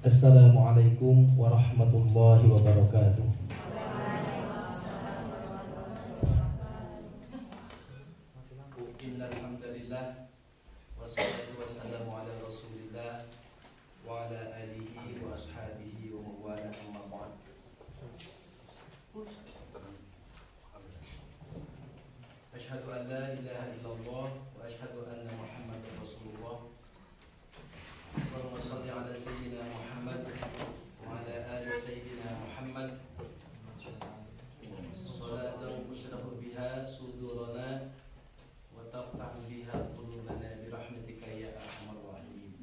Assalamualaikum warahmatullahi wabarakatuh. Innal hamdalillah wassalatu wassalamu ala Rasulillah wa ala alihi wa ashabihi wa mawala amma ba'd. Ashhadu an la ilaha illallah wa ashhadu anna Muhammadar Rasulullah. Allahumma shalli ala sayyidina Muhammad wa ala ali sayyidina Muhammad. Salatan tusrahu biha sudurana wa taftahu biha qulubana bi rahmatika ya arhamar rahimin.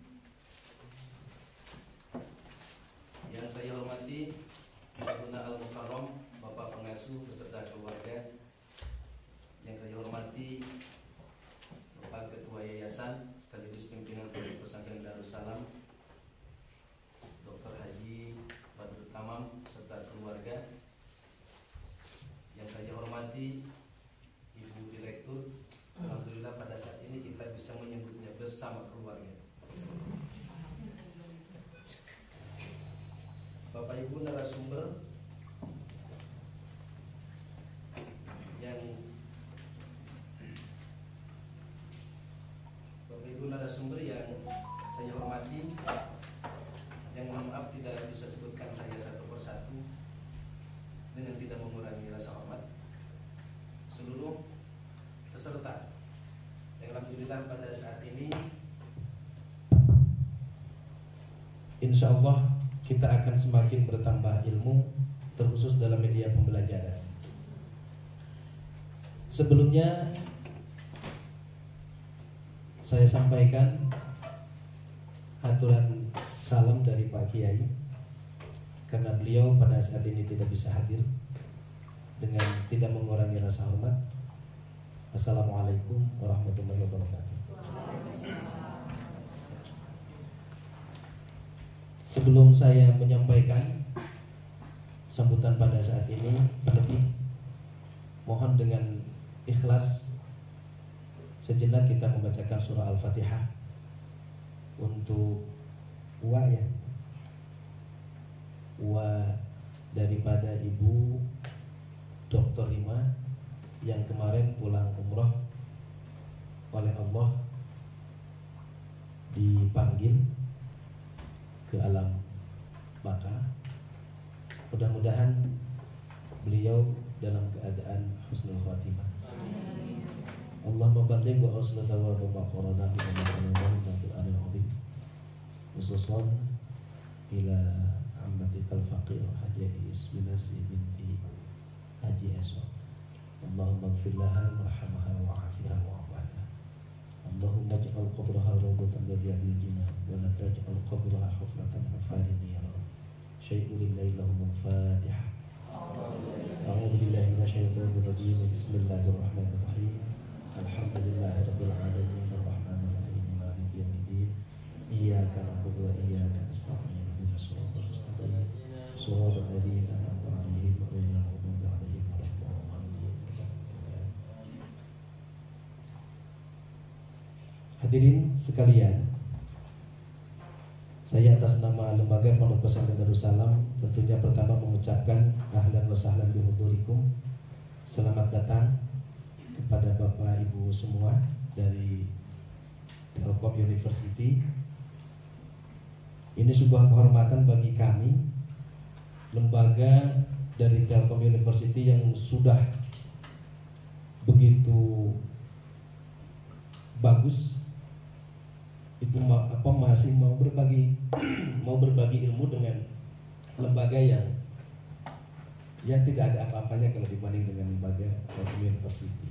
Yang saya hormati Ibu Al-Mukarram, Bapak Pengasuh beserta keluarga. Yang saya hormati Bapak Ketua Yayasan sekaligus pimpinan Pondok Pesantren Darussalam, Dr. Haji Badrut Tamam serta keluarga. Yang saya hormati Ibu Direktur. Alhamdulillah pada saat ini kita bisa menyebutnya bersama keluarga. Bapak Ibu narasumber yang saya hormati, yang mohon maaf tidak bisa sebutkan saya satu persatu dengan tidak mengurangi rasa hormat. Seluruh peserta yang alhamdulillah pada saat ini Insya Allah kita akan semakin bertambah ilmu, terkhusus dalam media pembelajaran. Sebelumnya saya sampaikan aturan salam dari Pak Kiai, karena beliau pada saat ini tidak bisa hadir, dengan tidak mengurangi rasa hormat. Assalamualaikum warahmatullahi wabarakatuh. Sebelum saya menyampaikan sambutan pada saat ini, terlebih mohon dengan ikhlas sejenak kita membacakan surah Al-Fatihah untuk wa daripada Ibu Dr. Rima yang kemarin pulang umroh oleh Allah, dipanggil ke alam baka. Mudah-mudahan beliau dalam keadaan husnul khatimah. Allahumma balligh wa awsil thawab wa qarana bi al-Qur'anil azim. Khususan ila ammatikal faqir Haji Isminasi binti Haji Esok. Allahumma ighfir laha warhamha wa'afiha wa'afiha. Allahumma ij'al qabraha rawdatan min riyadil jinan wa la taj'al qabraha hufratan hafarin ya Rabb. Syai'ul lailahum al-Fatihah. A'udzu billahi minasyaitonir rajim. Bismillahirrahmanirrahim. Alhamdulillahirabbil alamin arrahmanir rahim maliki yaumiddin. Iyyaka na'budu wa iyyaka nasta'in. Ihdinas siratal mustaqim. Shiratal ladzina an'amta 'alaihim ghairil maghdubi 'alaihim waladdallin. Hadirin sekalian, saya atas nama Lembaga Pondok Pesantren Darussalam tentunya pertama mengucapkan ahlan wa sahlan bihudurikum. Selamat datang kepada Bapak Ibu semua dari Telkom University. Ini sebuah kehormatan bagi kami, lembaga dari Telkom University yang sudah begitu bagus, itu masih mau berbagi ilmu dengan lembaga yang ya tidak ada apa-apanya kalau dibanding dengan lembaga Telkom University.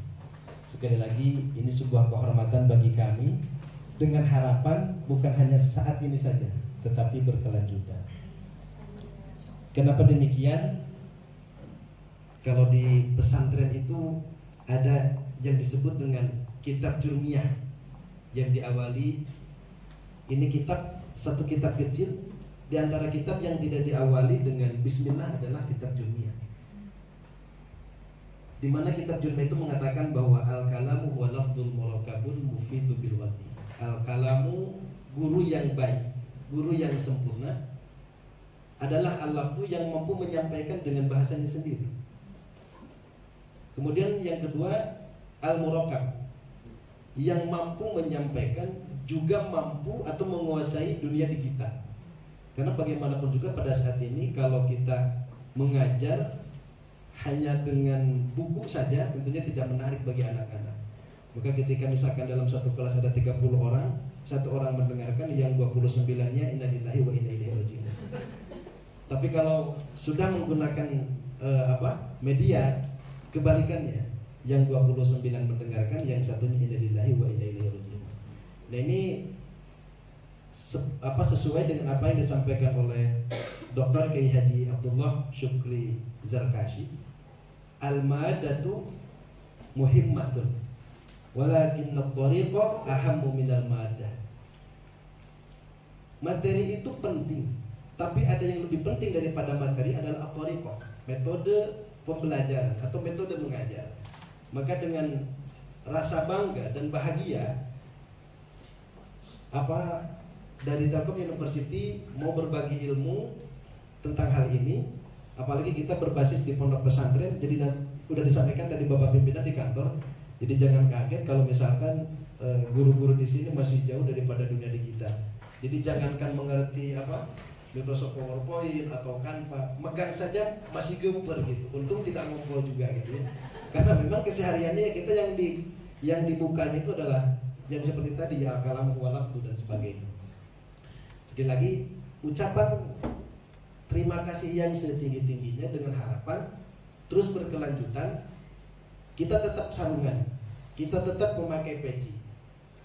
Sekali lagi, ini sebuah kehormatan bagi kami, dengan harapan bukan hanya saat ini saja, tetapi berkelanjutan. Kenapa demikian? Kalau di pesantren itu ada yang disebut dengan kitab jurmiyah, yang diawali, ini satu kitab kecil, di antara kitab yang tidak diawali dengan bismillah adalah kitab jurmiyah. Di mana kitab Jurmiyah itu mengatakan bahwa al-kalamu huwa lafdul murakabun mufidu bil wadi. Al-kalamu, guru yang baik, guru yang sempurna, adalah al-lafzu yang mampu menyampaikan dengan bahasanya sendiri. Kemudian yang kedua, al-murakkab, yang mampu menyampaikan juga mampu atau menguasai dunia digital. Karena bagaimanapun juga pada saat ini kalau kita mengajar hanya dengan buku saja tentunya tidak menarik bagi anak-anak. Maka ketika misalkan dalam satu kelas ada 30 orang, satu orang mendengarkan, yang 29-nya inna lillahi wa inna ilaihi raji'un. Tapi kalau sudah menggunakan media, kebalikannya, yang 29 mendengarkan, yang satunya inna lillahi wa inna ilaihi raji'un. Nah ini sesuai dengan apa yang disampaikan oleh Dr. Kiai Haji Abdullah Syukri Zarkashi, al-ma'adatu muhimmatun walakin at-tariqa ahammu minal ma'adah. Materi itu penting, tapi ada yang lebih penting daripada materi adalah at-tariqa, metode pembelajaran atau metode mengajar. Maka dengan rasa bangga dan bahagia dari Telkom University mau berbagi ilmu tentang hal ini, apalagi kita berbasis di pondok pesantren. Jadi udah disampaikan tadi Bapak pimpinan di kantor. Jadi jangan kaget kalau misalkan guru-guru di sini masih jauh daripada dunia digital. Jadi jangankan mengerti Microsoft PowerPoint atau Canva, megang saja masih gemper gitu. Untung tidak ngobrol juga gitu ya. Karena memang kesehariannya kita yang dibukanya itu adalah yang seperti tadi ya, kalam walafdu dan sebagainya. Sekali lagi ucapan terima kasih yang setinggi-tingginya dengan harapan terus berkelanjutan. Kita tetap sarungan, kita tetap memakai peci,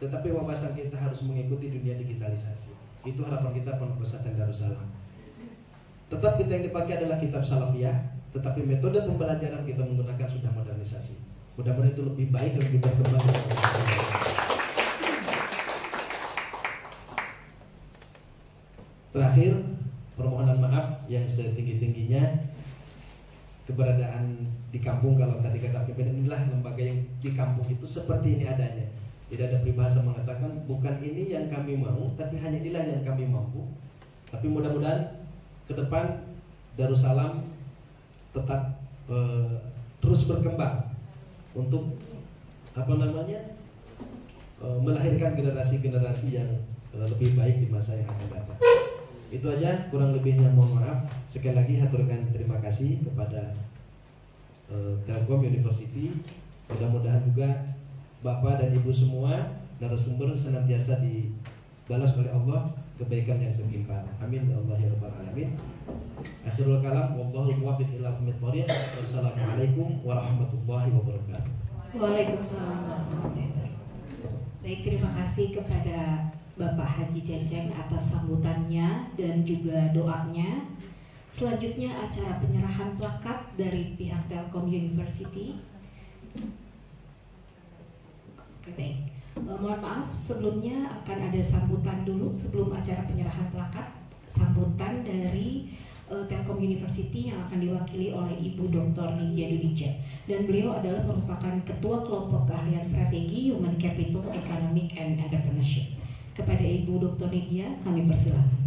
tetapi wawasan kita harus mengikuti dunia digitalisasi. Itu harapan kita Pondok Pesantren Darussalam. Tetap kita yang dipakai adalah kitab salafiyah, tetapi metode pembelajaran kita menggunakan sudah modernisasi. Mudah-mudahan itu lebih baik dan lebih berkembang. Terakhir, permohonan maaf yang setinggi-tingginya. Keberadaan di kampung, kalau tadi kata pimpinan, inilah lembaga yang di kampung itu seperti ini adanya. Tidak ada peribahasa mengatakan bukan ini yang kami mau, tapi hanya inilah yang kami mampu. Tapi mudah-mudahan ke depan Darussalam tetap terus berkembang untuk melahirkan generasi-generasi yang lebih baik di masa yang akan datang. Itu aja, kurang lebihnya mohon maaf. Sekali lagi haturkan terima kasih kepada Telkom University. Mudah-mudahan juga Bapak dan Ibu semua narasumber senantiasa dibalas oleh Allah kebaikan yang setimpal. Amin ya Allah ya rabbal alamin. Akhirul kalam, wallahu muwaffiq ila aqwamit thoriq. Wassalamualaikum warahmatullahi wabarakatuh. Waalaikumsalam warahmatullahi wabarakatuh. Baik, terima kasih kepada Bapak Haji Ceceng atas sambutannya dan juga doanya. Selanjutnya acara penyerahan plakat dari pihak Telkom University. Baik, mohon maaf sebelumnya akan ada sambutan dulu sebelum acara penyerahan plakat. Sambutan dari Telkom University yang akan diwakili oleh Ibu Dr. Nidya Dunija, dan beliau adalah merupakan Ketua Kelompok Keahlian Strategi Human Capital Economic and Entrepreneurship. Kepada Ibu Dr. Nidya kami persilakan.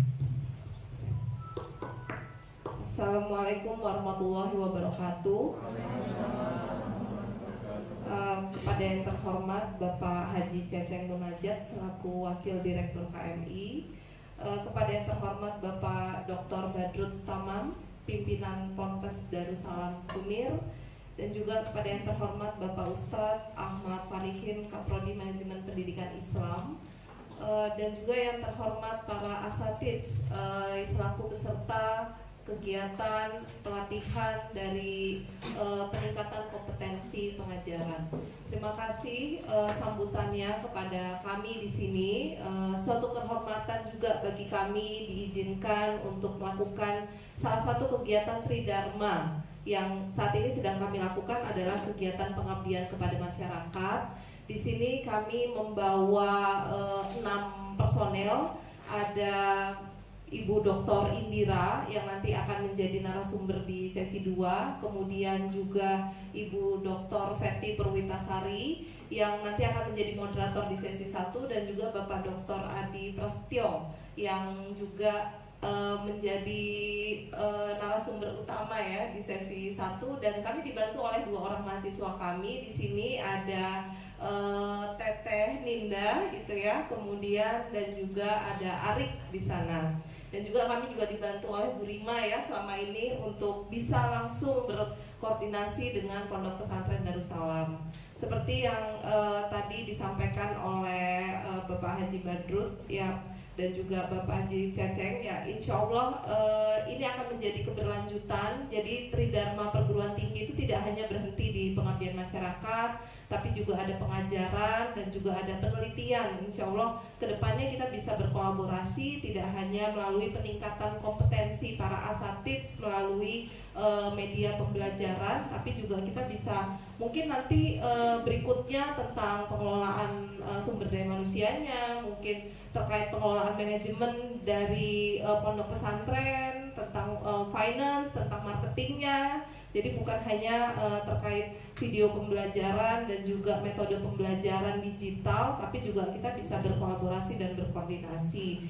Assalamualaikum warahmatullahi wabarakatuh. Kepada yang terhormat Bapak Haji Ceceng Munajat selaku Wakil Direktur KMI, kepada yang terhormat Bapak Dr. Badrut Tamam, Pimpinan Ponpes Darussalam Kunir, dan juga kepada yang terhormat Bapak Ustadz Ahmad Farihin, Kaprodi Manajemen Pendidikan Islam, dan juga yang terhormat para asatidz selaku peserta kegiatan pelatihan dari peningkatan kompetensi pengajaran. Terima kasih sambutannya kepada kami di sini. Suatu kehormatan juga bagi kami diizinkan untuk melakukan salah satu kegiatan Tridharma yang saat ini sedang kami lakukan adalah kegiatan pengabdian kepada masyarakat. Di sini kami membawa 6 personel, ada Ibu Dr. Indira yang nanti akan menjadi narasumber di sesi 2, kemudian juga Ibu Dr. Feti Perwitasari yang nanti akan menjadi moderator di sesi 1, dan juga Bapak Dr. Adi Prasetyo yang juga menjadi narasumber utama ya di sesi 1, dan kami dibantu oleh 2 orang mahasiswa kami. Di sini ada Teteh Ninda gitu ya, kemudian dan juga ada Arik di sana. Dan juga kami juga dibantu oleh Bu Rima ya selama ini untuk bisa langsung berkoordinasi dengan Pondok Pesantren Darussalam. Seperti yang tadi disampaikan oleh Bapak Haji Badrut ya, dan juga Bapak Haji Ceceng ya, insya Allah ini akan menjadi keberlanjutan. Jadi Tridharma Perguruan Tinggi itu tidak hanya berhenti di pengabdian masyarakat, tapi juga ada pengajaran dan juga ada penelitian. Insya Allah kedepannya kita bisa berkolaborasi tidak hanya melalui peningkatan kompetensi para asatidz melalui media pembelajaran, tapi juga kita bisa mungkin nanti berikutnya tentang pengelolaan sumber daya manusianya, mungkin terkait pengelolaan manajemen dari pondok pesantren, tentang finance, tentang marketingnya. Jadi bukan hanya terkait video pembelajaran dan juga metode pembelajaran digital, tapi juga kita bisa berkolaborasi dan berkoordinasi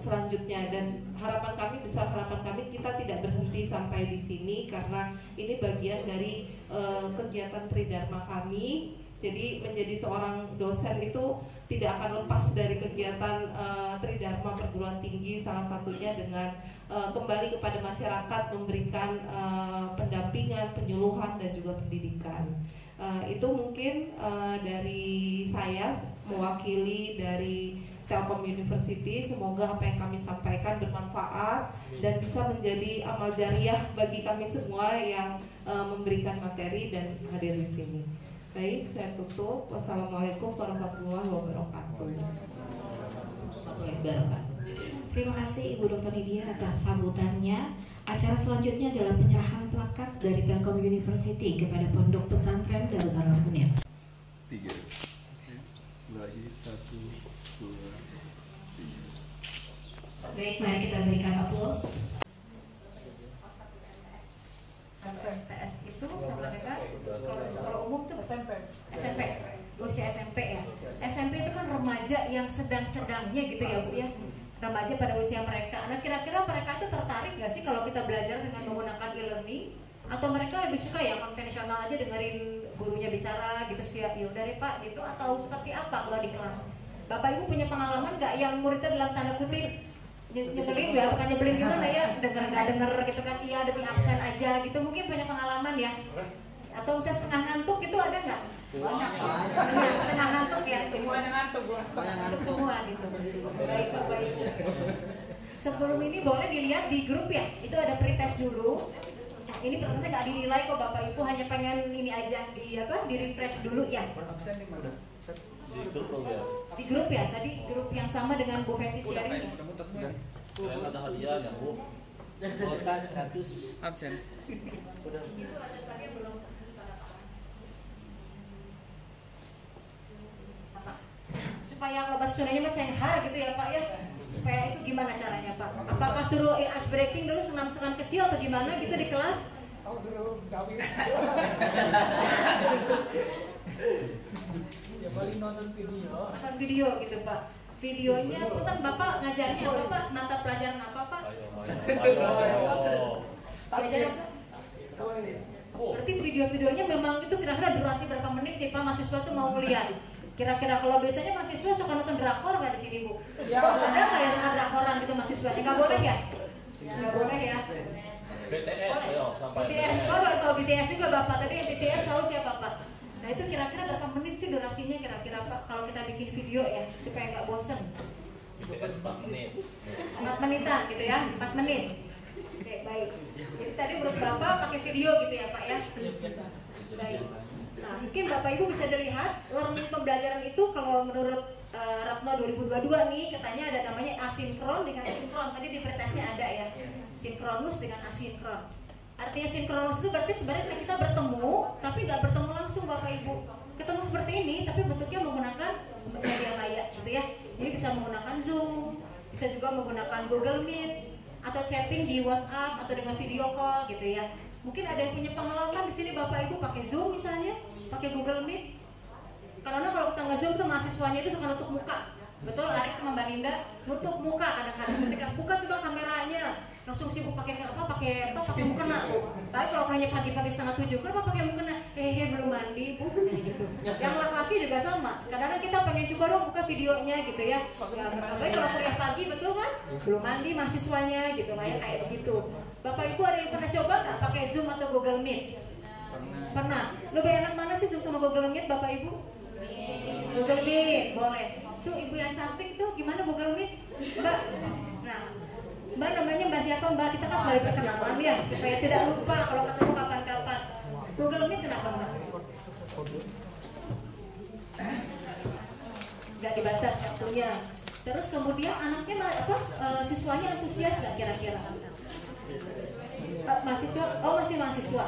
selanjutnya. Dan harapan kami, besar harapan kami, kita tidak berhenti sampai di sini karena ini bagian dari kegiatan Tridharma kami. Jadi menjadi seorang dosen itu tidak akan lepas dari kegiatan Tridharma Perguruan Tinggi, salah satunya dengan kembali kepada masyarakat, memberikan pendampingan, penyuluhan dan juga pendidikan. Itu mungkin dari saya mewakili dari Telkom University. Semoga apa yang kami sampaikan bermanfaat dan bisa menjadi amal jariah bagi kami semua yang memberikan materi dan hadir di sini. Baik, saya tutup. Wassalamualaikum warahmatullahi wabarakatuh. Terima kasih Ibu Dr. Nidia atas sambutannya. Acara selanjutnya adalah penyerahan plakat dari Telkom University kepada Pondok Pesantren Darussalam Unir. 3 lagi 1 2 3. Baik, mari kita berikan aplaus. TS itu sama dengan kalau di sekolah umum tuh SMP, usia SMP ya. SMP itu kan remaja yang sedang-sedangnya gitu ya Bu ya, remaja pada usia mereka. Nah kira-kira mereka itu tertarik nggak sih kalau kita belajar dengan menggunakan e-learning, atau mereka lebih suka ya konvensional aja dengerin gurunya bicara gitu sih ya udah deh Pak gitu, atau seperti apa kalau di kelas? Bapak Ibu punya pengalaman nggak yang muridnya dalam tanda kutip nyebelin ya, bukan nyebelin gimana ya, denger nggak denger gitu kan, iya demi absen aja gitu, mungkin punya pengalaman ya, atau saya setengah ngantuk gitu ada nggak? Banyak, setengah ngantuk ya, semuanya ngantuk semua gitu. Baik Bapak Ibu, sebelum ini boleh dilihat di grup ya, itu ada pretest dulu. Ini pretestnya nggak dinilai kok Bapak Ibu, hanya pengen ini aja di refresh dulu ya. Di grup ya, tadi grup yang sama dengan Bu Feti sharing. Ada hadiah ya Bu. Kuota 100 absen. Udah. Itu ada tadi belum supaya kalau bahasa Sundanya mah cenghar gitu ya Pak ya. Supaya itu gimana caranya Pak? Apakah suruh ice breaking dulu senam-senam kecil atau gimana gitu di kelas? Aku suruh gawin. Ya paling nonton video. Nonton video gitu Pak. Videonya putan Bapak ngajarnya apa Pak? Mata pelajaran apa Pak? Ayo. Belajar apa? Berarti video-videonya memang itu kira-kira durasi berapa menit sih Pak mahasiswa tuh mau lihat? Kira-kira kalau biasanya mahasiswa suka nonton drakor nggak di sini Bu? Ya. Ada nggak ya suka drakoran gitu mahasiswa? Nggak boleh ya? Nggak boleh ya? BTS ayo sampai BTS, oh baru tahu BTS juga Bapak. Tadi yang BTS tahu siapa Pak? Nah itu kira-kira berapa menit sih durasinya kira-kira Pak kalau kita bikin video ya supaya nggak bosen? BTS 4 menit. 4 menitan gitu ya, 4 menit. Oke baik. Jadi tadi menurut Bapak pakai video gitu ya Pak ya? Baik. Nah mungkin Bapak Ibu bisa dilihat learning pembelajaran itu kalau menurut Ratno 2022 nih katanya ada namanya asinkron dengan sinkron. Tadi di pretestnya ada ya, sinkronus dengan asinkron. Artinya sinkronus itu berarti sebenarnya kita bertemu tapi nggak bertemu langsung Bapak Ibu. Ketemu seperti ini tapi bentuknya menggunakan media maya gitu ya. Jadi bisa menggunakan Zoom, bisa juga menggunakan Google Meet atau chatting di WhatsApp atau dengan video call gitu ya. Mungkin ada yang punya pengalaman di sini Bapak Ibu pakai Zoom misalnya, pakai Google Meet. Karena kalau kita nge-Zoom tuh mahasiswanya itu suka nutup muka. Betul, Arik sama Mbak Linda nutup muka kadang-kadang ketika buka coba kameranya langsung sibuk pakai mukena. Tapi kalau orangnya pagi-pagi 6:30, kenapa pakai mukena? Belum mandi bu, kayak gitu. Yang laki-laki juga sama. Kadang-kadang kita pengen coba dong buka videonya gitu ya. Tapi kalau kuliah pagi betul kan? Belum mandi mahasiswanya gitu lah ya kayak begitu. Bapak Ibu ada yang pernah coba nggak pakai Zoom atau Google Meet? Pernah. Lebih enak mana sih Zoom sama Google Meet Bapak Ibu? Google Meet, boleh. Tuh ibu yang cantik tuh gimana Google Meet? Mbak. Nah, Mbak namanya Mbak siapa Mbak? Kita kan selalu perkenalan ya supaya tidak lupa kalau ketemu kapan-kapan. Google Meet kenapa Mbak? Nggak dibatas waktunya. Terus kemudian anaknya siswanya antusias nggak kira-kira? Mahasiswa? Oh masih mahasiswa.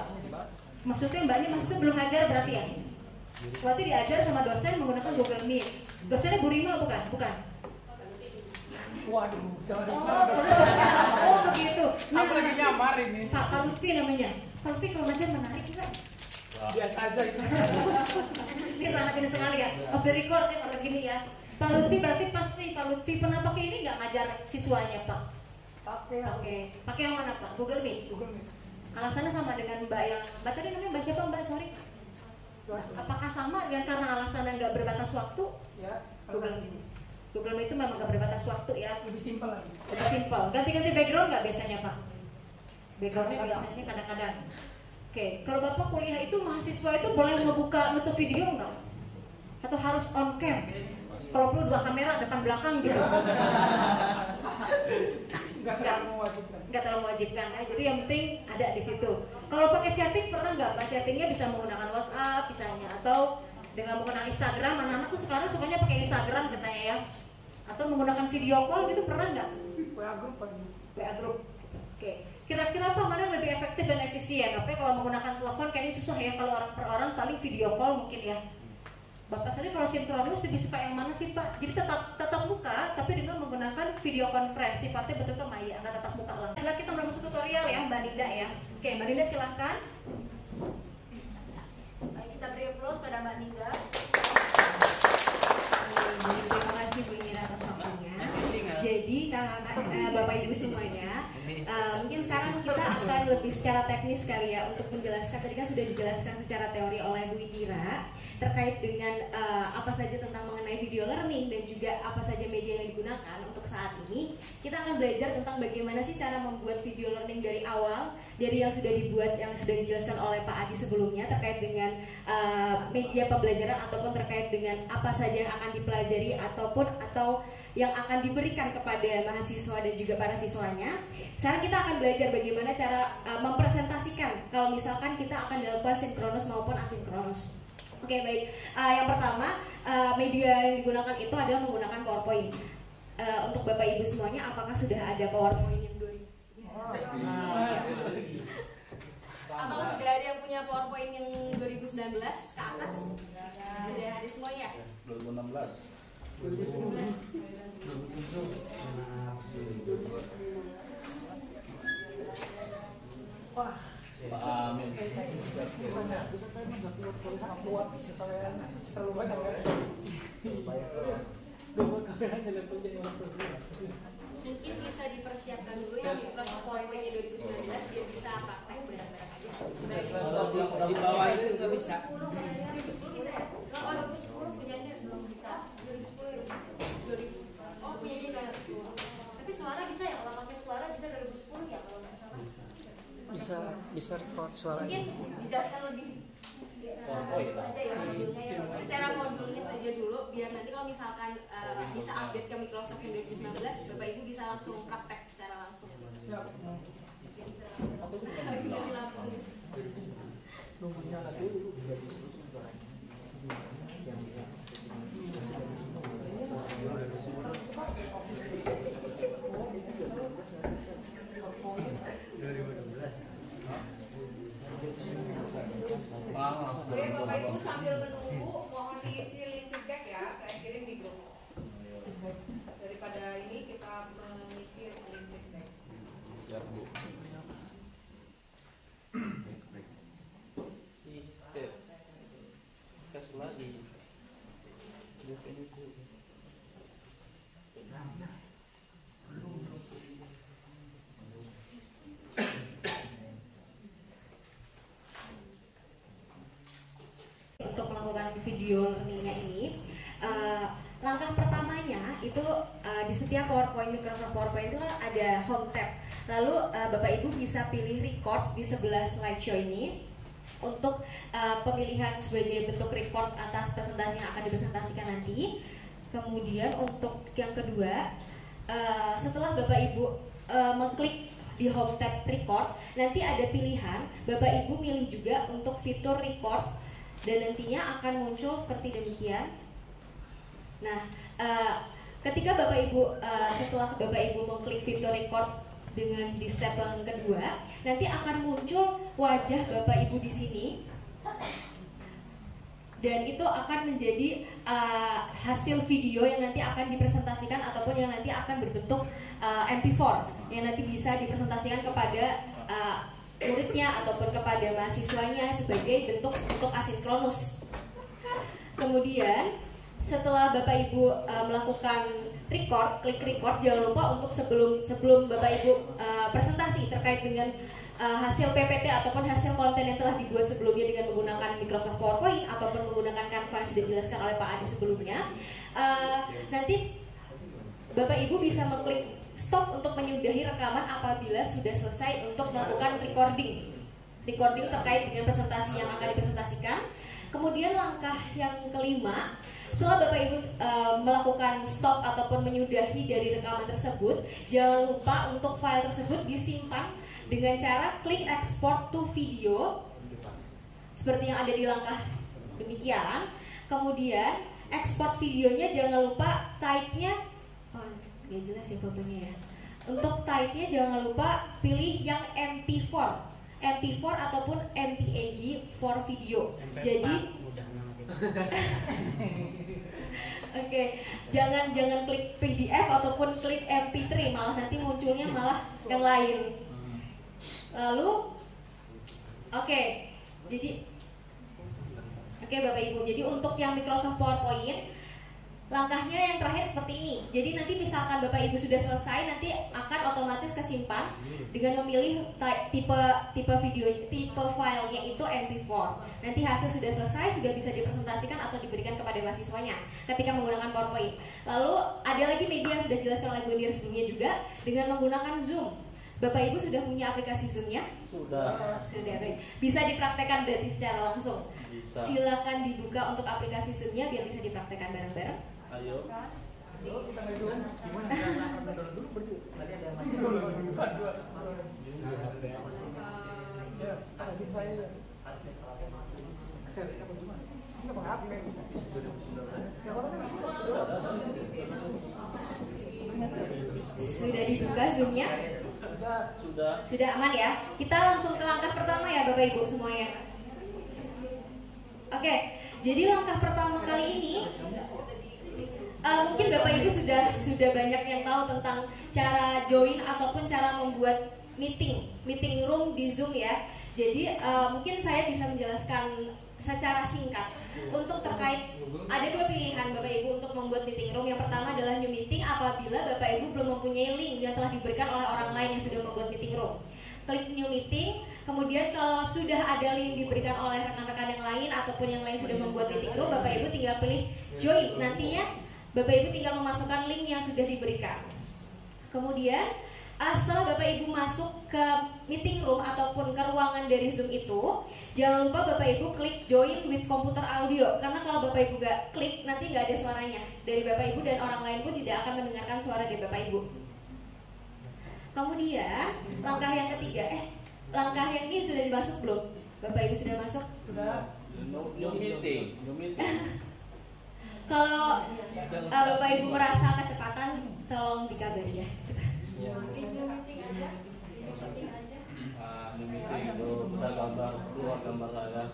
Maksudnya mbaknya mahasiswa belum ngajar berarti ya? Berarti diajar sama dosen menggunakan Google Meet. Dosennya Bu Rima bukan? Bukan. Waduh, oh begitu. Nah, aku lagi nyamar ini. Pak Lutfi namanya. Pak Lutfi kalau ngajar menarik enggak? Biasa aja itu. Ini sangat ini sekali ya. Off the record ya kalau gini ya. Pak Lutfi berarti pasti Pak Lutfi pernah pakai ini nggak ngajar siswanya Pak? Pakai yang mana Pak? Google Meet. Alasannya sama dengan Mbak yang Mbak tadi namanya Mbak siapa Mbak? Sorry. Apakah sama dengan karena alasan yang nggak berbatas waktu? Ya. Google Meet itu memang nggak berbatas waktu ya. Lebih simpel lagi. Lebih simpel. Ganti-ganti background nggak biasanya Pak? Backgroundnya biasanya kadang-kadang. Oke, kalau Bapak kuliah itu mahasiswa itu boleh nutup video nggak? Atau harus on cam? Kalau perlu 2 kamera depan belakang gitu. Nggak terlalu mewajibkan ya. Jadi yang penting ada di situ. Kalau pakai chatting pernah nggak Pak? Chattingnya bisa menggunakan WhatsApp misalnya atau dengan menggunakan Instagram. Anak-anak tuh sekarang sukanya pakai Instagram katanya ya. Atau menggunakan video call gitu pernah nggak? WA group. Oke. Kira-kira apa mana yang lebih efektif dan efisien? Tapi kalau menggunakan telepon kayaknya susah ya kalau orang per orang paling video call mungkin ya. Bapak sendiri kalau sinkronus lebih suka yang mana sih Pak? Jadi tetap muka tapi dengan menggunakan video konferensi. Sifatnya betul ke Maya, nggak tetap muka langsung. Setelah kita mulai masuk tutorial ya Mbak Linda ya. Oke Mbak Linda silahkan. Kita beri applause pada Mbak Linda. Terima kasih Bu Ira atas waktunya. Jadi Bapak Ibu semuanya, mungkin sekarang kita akan lebih secara teknis kali ya untuk menjelaskan. Tadi kan sudah dijelaskan secara teori oleh Bu Ira terkait dengan apa saja tentang mengenai video learning dan juga apa saja media yang digunakan. Untuk saat ini kita akan belajar tentang bagaimana sih cara membuat video learning dari awal, dari yang sudah dibuat, yang sudah dijelaskan oleh Pak Adi sebelumnya terkait dengan media pembelajaran ataupun terkait dengan apa saja yang akan dipelajari atau yang akan diberikan kepada mahasiswa dan juga para siswanya. Sekarang kita akan belajar bagaimana cara mempresentasikan kalau misalkan kita akan dilakukan sinkronus maupun asinkronus. Oke, baik. Yang pertama, media yang digunakan itu adalah menggunakan PowerPoint. Untuk Bapak Ibu semuanya, apakah sudah ada PowerPoint yang apakah sudah ada yang punya PowerPoint yang 2019 ke atas? Sudah ada semuanya? 2016. 2016. Wah. Pak Amin. Terlalu banyak. Mungkin bisa dipersiapkan dulu yang buka PowerPoint-nya 2019 dia bisa praktek benar-benar aja. Kalau di bawah itu nggak bisa. 2010 bisa ya? Oh 2010 punyanya belum bisa. 2010 oh punyanya 2010. Tapi suara bisa ya, kalau pakai suara bisa 2010 ya kalau nggak salah. Bisa record suara. Mungkin dijelaskan lebih aja ya modulnya ya. Secara modulnya saja dulu biar nanti kalau misalkan bisa update ke Microsoft yang 2019 Bapak Ibu bisa langsung praktek secara langsung. Oke, Bapak Ibu sambil menunggu mohon diisi link feedback ya, saya kirim di grup. Daripada ini kita mengisi link feedback. Siap Bu. Tes lagi. Definisi. Untuk melakukan video learningnya ini, langkah pertamanya itu di setiap PowerPoint, Microsoft PowerPoint itu kan ada home tab. Lalu Bapak Ibu bisa pilih record di sebelah slideshow ini untuk pemilihan sebagai bentuk record atas presentasi yang akan dipresentasikan nanti. Kemudian untuk yang kedua, setelah Bapak Ibu mengklik di home tab record, nanti ada pilihan Bapak Ibu milih juga untuk fitur record, dan nantinya akan muncul seperti demikian. Nah, ketika Bapak Ibu setelah Bapak Ibu mengklik fitur record dengan di step yang kedua, nanti akan muncul wajah Bapak Ibu di sini, dan itu akan menjadi hasil video yang nanti akan dipresentasikan ataupun yang nanti akan berbentuk MP4 yang nanti bisa dipresentasikan kepada muridnya ataupun kepada mahasiswanya sebagai bentuk untuk asinkronus. Kemudian setelah Bapak Ibu melakukan record, klik record, jangan lupa untuk sebelum Bapak Ibu presentasi terkait dengan hasil PPT ataupun hasil konten yang telah dibuat sebelumnya dengan menggunakan Microsoft PowerPoint ataupun menggunakan Canva yang sudah dijelaskan oleh Pak Adi sebelumnya, nanti Bapak Ibu bisa mengklik stop untuk menyudahi rekaman apabila sudah selesai untuk melakukan recording terkait dengan presentasi yang akan dipresentasikan. Kemudian langkah yang kelima, setelah Bapak Ibu melakukan stop ataupun menyudahi dari rekaman tersebut, jangan lupa untuk file tersebut disimpan dengan cara klik export to video seperti yang ada di langkah demikian. Kemudian export videonya jangan lupa type-nya, nggak jelas ya fotonya ya. Untuk type-nya jangan lupa pilih yang MP4 ataupun MPEG for video. Jadi oke, jangan klik PDF ataupun klik MP3, malah nanti munculnya malah yang lain. Lalu Bapak Ibu, jadi untuk yang Microsoft PowerPoint langkahnya yang terakhir seperti ini. Jadi nanti misalkan Bapak Ibu sudah selesai, nanti akan otomatis kesimpan dengan memilih tipe video, tipe filenya itu MP4. Nanti hasil sudah selesai, sudah bisa dipresentasikan atau diberikan kepada mahasiswanya ketika menggunakan PowerPoint. Lalu ada lagi media yang sudah dijelaskan oleh Bu Ndir sebelumnya juga dengan menggunakan Zoom. Bapak Ibu sudah punya aplikasi Zoom-nya? Sudah. Bisa dipraktekkan berarti secara langsung. Bisa. Silakan dibuka untuk aplikasi Zoom-nya biar bisa dipraktekkan bareng-bareng. Ayo. Kita ngedon gimana cara dulu berdua. Tadi ada masih bukan dua. Ya, kasih saya. Enggak pakai HP. Sudah dibuka Zoom-nya? Sudah aman ya? Kita langsung ke langkah pertama ya Bapak Ibu semuanya. Oke, jadi langkah pertama kali ini mungkin Bapak Ibu sudah banyak yang tahu tentang cara join ataupun cara membuat meeting room di Zoom ya. Jadi mungkin saya bisa menjelaskan secara singkat untuk terkait ada dua pilihan Bapak Ibu untuk membuat meeting room. Yang pertama adalah new meeting apabila Bapak Ibu belum mempunyai link yang telah diberikan oleh orang lain yang sudah membuat meeting room. Klik new meeting, kemudian kalau sudah ada link yang diberikan oleh rekan-rekan yang lain ataupun yang lain sudah membuat meeting room, Bapak Ibu tinggal pilih join. Nantinya Bapak Ibu tinggal memasukkan link yang sudah diberikan. Kemudian setelah Bapak Ibu masuk ke meeting room ataupun ke ruangan dari Zoom itu, jangan lupa Bapak Ibu klik join with computer audio. Karena kalau Bapak Ibu gak klik, nanti gak ada suaranya dari Bapak Ibu dan orang lain pun tidak akan mendengarkan suara dari Bapak Ibu. Kemudian langkah yang ketiga, langkah yang ini sudah dimasuk belum? Bapak Ibu sudah masuk? Sudah. New meeting. Kalau Bapak Ibu merasa kecepatan, tolong dikabari ya. Meeting itu udah keluar gambar saya.